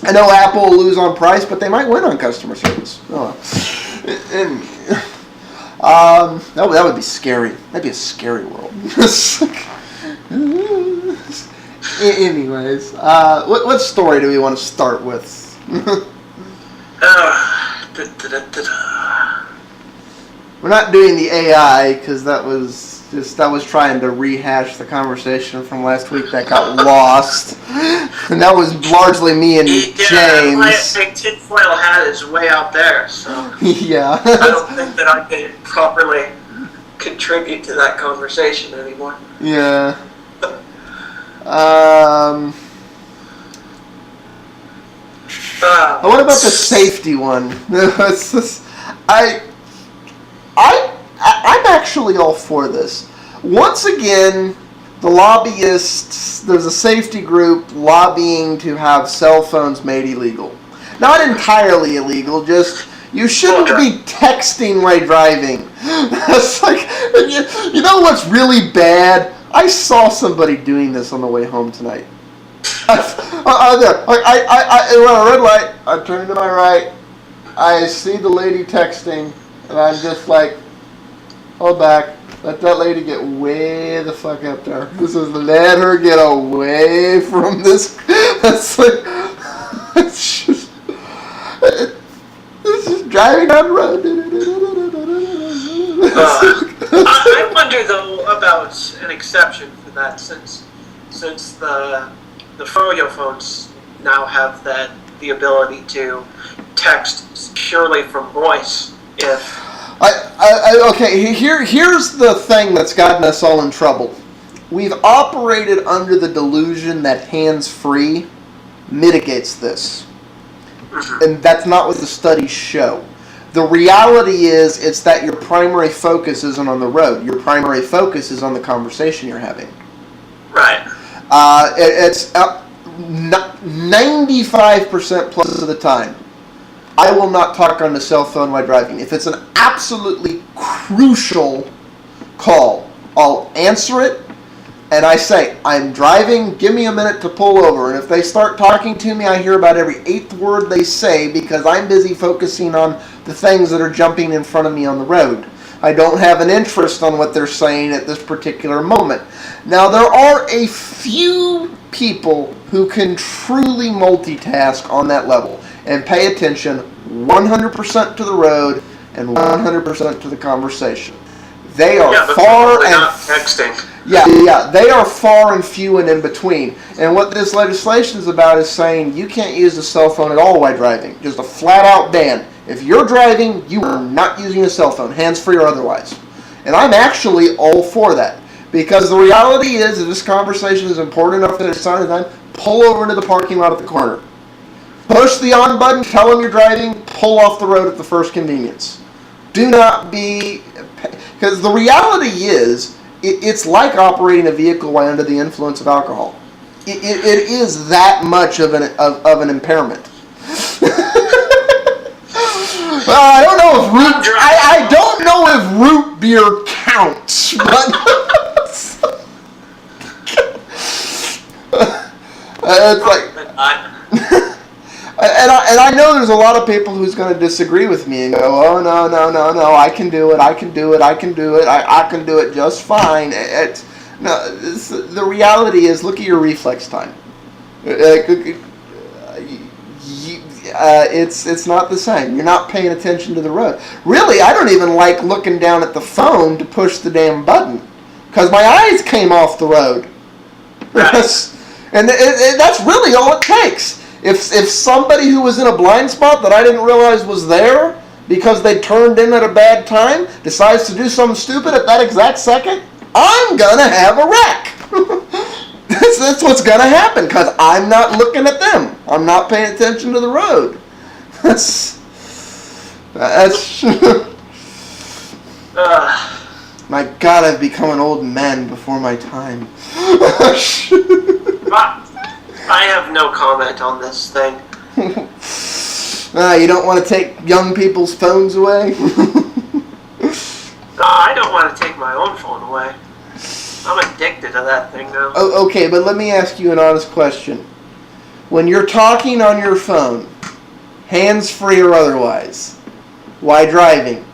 I know Apple will lose on price, but they might win on customer service. Oh. That would be scary. That'd be a scary world. Anyways, what story do we want to start with? We're not doing the AI because that was trying to rehash the conversation from last week that got lost, and that was largely me and James. My tinfoil hat is way out there, so yeah. I don't think that I can properly contribute to that conversation anymore. Yeah. What about the safety one? I'm actually all for this. Once again, the lobbyists, there's a safety group lobbying to have cell phones made illegal. Not entirely illegal, just you shouldn't be texting while driving. That's like, you know what's really bad? I saw somebody doing this on the way home tonight. I run a red light, I turn to my right, I see the lady texting, and I'm just like, hold back, let that lady get way the fuck up there. This is let her get away from this. That's like, it's just driving down the road. I wonder though about an exception for that, since the Froyo phones now have the ability to text securely from voice. If okay, here's the thing that's gotten us all in trouble. We've operated under the delusion that hands-free mitigates this. And that's not what the studies show. The reality is, it's that your primary focus isn't on the road. Your primary focus is on the conversation you're having. Right. It's 95% plus of the time, I will not talk on the cell phone while driving. If it's an absolutely crucial call, I'll answer it, and I say, I'm driving, give me a minute to pull over. And if they start talking to me, I hear about every 8th word they say because I'm busy focusing on the things that are jumping in front of me on the road. I don't have an interest on what they're saying at this particular moment. Now, there are a few people who can truly multitask on that level and pay attention 100% to the road and 100% to the conversation. They are far and not texting. Yeah, they are far and few and in between. And what this legislation is about is saying you can't use a cell phone at all while driving. Just a flat-out ban. If you're driving, you are not using a cell phone, hands-free or otherwise. And I'm actually all for that. Because the reality is, if this conversation is important enough that it's time to pull over into the parking lot at the corner. Push the on button, tell them you're driving, pull off the road at the first convenience. Do not be... Because the reality is, it's like operating a vehicle while under the influence of alcohol. It is that much of an impairment. Well, I don't know if I don't know if root beer counts, but it's like, and I know there's a lot of people who's going to disagree with me and go, oh no, I can do it, I can do it just fine. The reality is, look at your reflex time. It's not the same. You're not paying attention to the road. Really, I don't even like looking down at the phone to push the damn button because my eyes came off the road. Right. And that's really all it takes. If somebody who was in a blind spot that I didn't realize was there because they turned in at a bad time decides to do something stupid at that exact second, I'm going to have a wreck. That's what's going to happen because I'm not looking at them. I'm not paying attention to the road. That's my God, I've become an old man before my time. I have no comment on this thing. You don't want to take young people's phones away? I don't want to take my own phone away. I'm addicted to that thing now. Oh, okay, but let me ask you an honest question. When you're talking on your phone, hands-free or otherwise, while driving,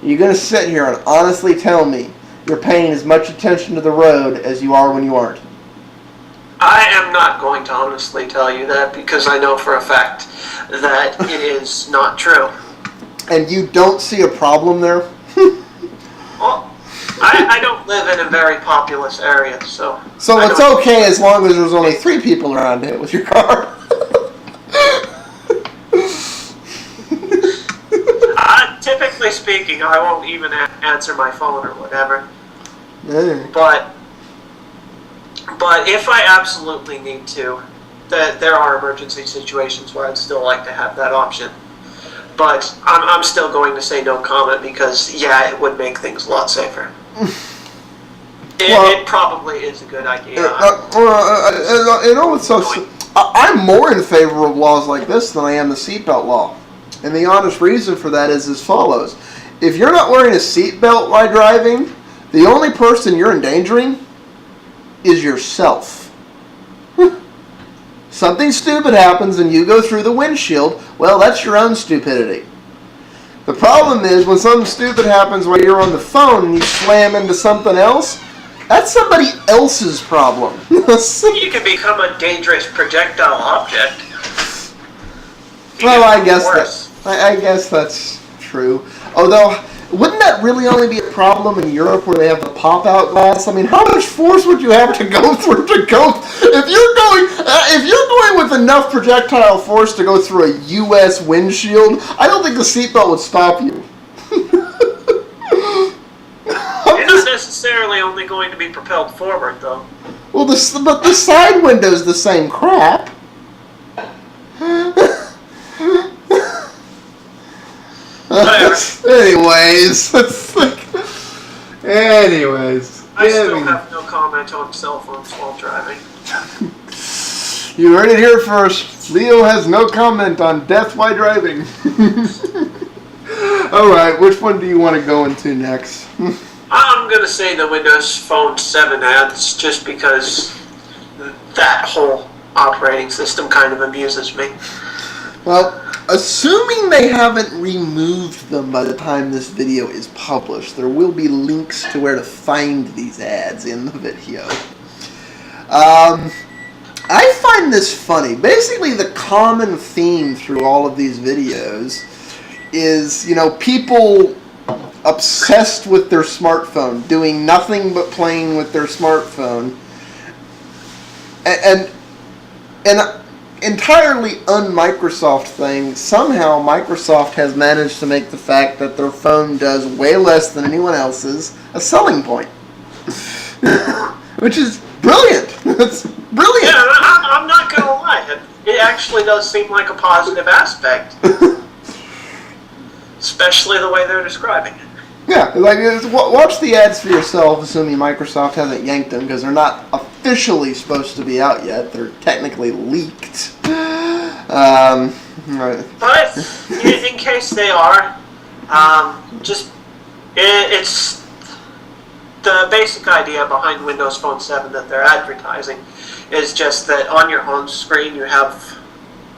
you're going to sit here and honestly tell me you're paying as much attention to the road as you are when you aren't? I am not going to honestly tell you that because I know for a fact that it is not true. And you don't see a problem there? Well, I don't live in a very populous area, so... So it's okay as long as there's only 3 people around it with your car? Typically speaking, I won't even answer my phone or whatever. Yeah. But if I absolutely need to, there are emergency situations where I'd still like to have that option. But I'm still going to say no comment because, yeah, it would make things a lot safer. It probably is a good idea. I'm more in favor of laws like this than I am the seatbelt law. And the honest reason for that is as follows. If you're not wearing a seatbelt while driving, the only person you're endangering is yourself. Something stupid happens and you go through the windshield, well, that's your own stupidity. The problem is when something stupid happens while you're on the phone and you slam into something else, that's somebody else's problem. You can become a dangerous projectile object. Well, I guess that's true. Although, wouldn't that really only be a problem in Europe where they have the pop-out glass? I mean, how much force would you have to go through to go? If you're going with enough projectile force to go through a U.S. windshield, I don't think the seatbelt would stop you. You're not necessarily only going to be propelled forward, though. Well, but the side window's the same crap. Anyways. I still have no comment on cell phones while driving. You heard it here first. Leo has no comment on death while driving. Alright, which one do you want to go into next? I'm going to say the Windows Phone 7 ads just because that whole operating system kind of amuses me. Well, assuming they haven't removed them by the time this video is published, there will be links to where to find these ads in the video. I find this funny. Basically, the common theme through all of these videos is, people obsessed with their smartphone, doing nothing but playing with their smartphone, and entirely un-Microsoft thing, somehow Microsoft has managed to make the fact that their phone does way less than anyone else's a selling point. Which is brilliant. It's brilliant. Yeah, I'm not going to lie. It actually does seem like a positive aspect. Especially the way they're describing it. Yeah, watch the ads for yourself, assuming Microsoft hasn't yanked them, because they're not officially supposed to be out yet. They're technically leaked. Right. But in case they are, it's the basic idea behind Windows Phone 7 that they're advertising is just that on your home screen you have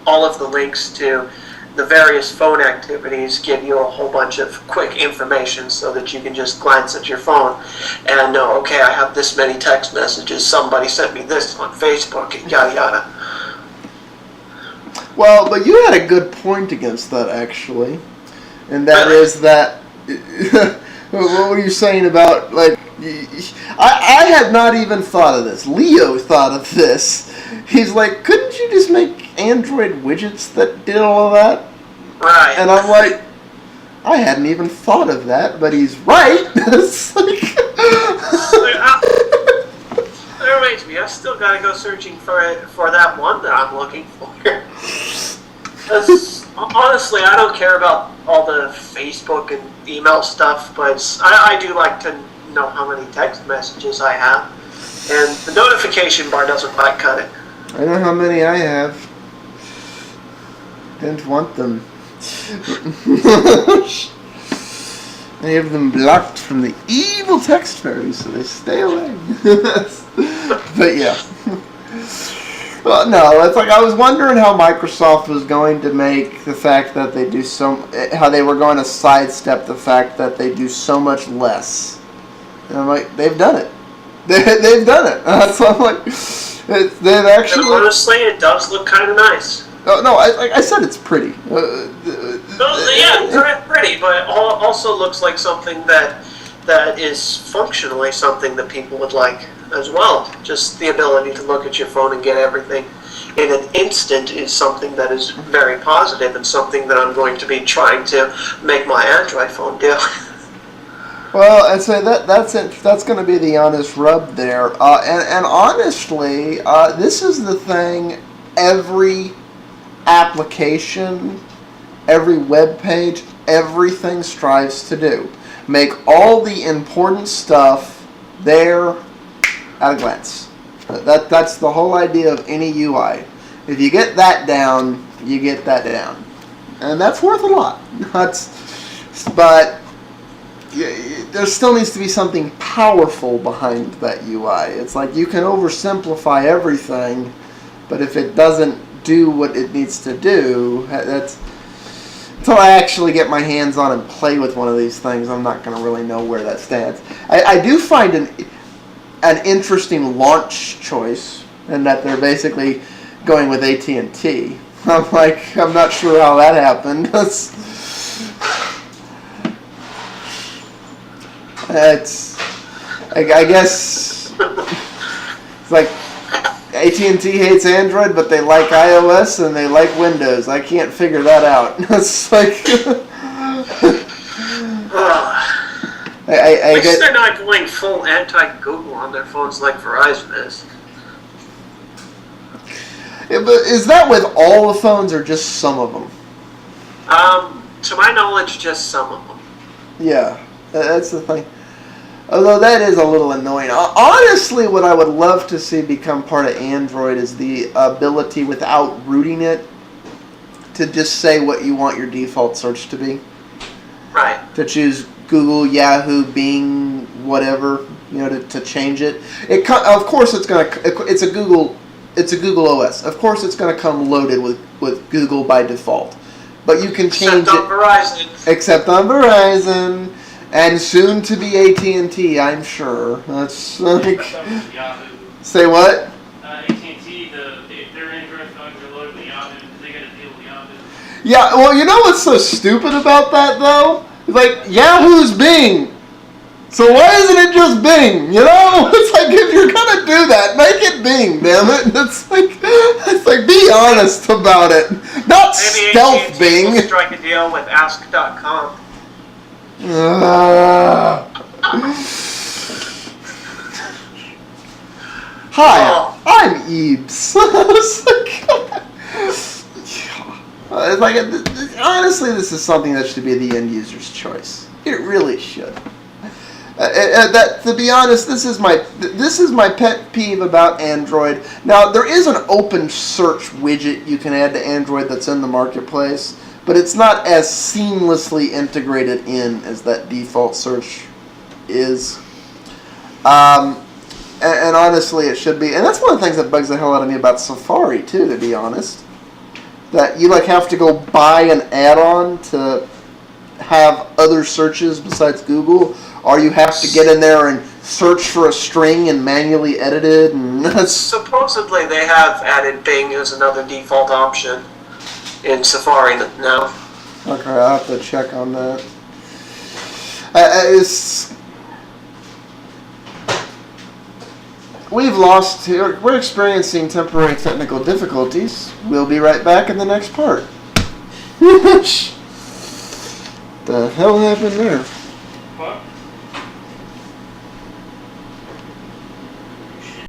all of the links to the various phone activities, give you a whole bunch of quick information so that you can just glance at your phone and know, okay, I have this many text messages, somebody sent me this on Facebook, and yada yada. Well, but you had a good point against that, actually. And that really? is that... what were you saying about, I had not even thought of this. Leo thought of this. He's like, couldn't you just make Android widgets that did all of that? Right. And I'm like, I hadn't even thought of that, but he's right. It's like... That reminds me, I still gotta go searching for that one that I'm looking for. Honestly, I don't care about all the Facebook and email stuff, but I do like to know how many text messages I have. And the notification bar doesn't quite cut it. I know how many I have. Didn't want them. I have them blocked from the evil text fairies, so they stay away. But yeah. Well, no, it's like I was wondering how Microsoft was going to make the fact that they do how they were going to sidestep the fact that they do so much less. And I'm like, they've done it. They've done it. So I'm like, they've actually. And honestly, it does look kind of nice. Oh, no, I said it's pretty. Yeah, it's pretty, but it also looks like something that is functionally something that people would like as well. Just the ability to look at your phone and get everything in an instant is something that is very positive and something that I'm going to be trying to make my Android phone do. Well, I'd say that's it. That's going to be the honest rub there. And honestly, this is the thing every application, every web page, everything strives to do. Make all the important stuff there at a glance. That's the whole idea of any UI. If you get that down, you get that down. And that's worth a lot. But there still needs to be something powerful behind that UI. It's like you can oversimplify everything, but if it doesn't do what it needs to do, that's until I actually get my hands on and play with one of these things, I'm not going to really know where that stands. I do find an interesting launch choice, in that they're basically going with AT&T. I'm not sure how that happened. I guess it's like AT&T hates Android, but they like iOS and they like Windows. I can't figure that out. It's like At least they're not going full anti-Google on their phones like Verizon is. Yeah, but is that with all the phones or just some of them? To my knowledge, just some of them. Yeah, that's the thing. Although that is a little annoying. Honestly, what I would love to see become part of Android is the ability, without rooting it, to just say what you want your default search to be. Right. To choose Google, Yahoo, Bing, whatever, to change it. Of course, it's a Google OS. Of course, it's going to come loaded with Google by default. But you can change Except on Verizon. Except on Verizon. And soon to be AT&T, I'm sure. That's like... Yahoo. Say what? AT&T, their Android phones are loaded with Yahoo because they got a deal with Yahoo. Yeah, well, you know what's so stupid about that, though? It's like, Yahoo's Bing. So why isn't it just Bing, It's like, if you're going to do that, make it Bing, damn it. It's like, be honest about it. Not Maybe stealth AT&T Bing. will strike a deal with Ask.com. Hi, I'm Eebs. Honestly, this is something that should be the end user's choice. It really should. To be honest, this is my pet peeve about Android. Now, there is an open search widget you can add to Android that's in the marketplace, but it's not as seamlessly integrated in as that default search is. And honestly, it should be. And that's one of the things that bugs the hell out of me about Safari, too, to be honest. That you have to go buy an add-on to have other searches besides Google, or you have to get in there and search for a string and manually edit it. And supposedly they have added Bing as another default option in Safari now. Okay, I'll have to check on that. We're experiencing temporary technical difficulties. We'll be right back in the next part. The hell happened there? What?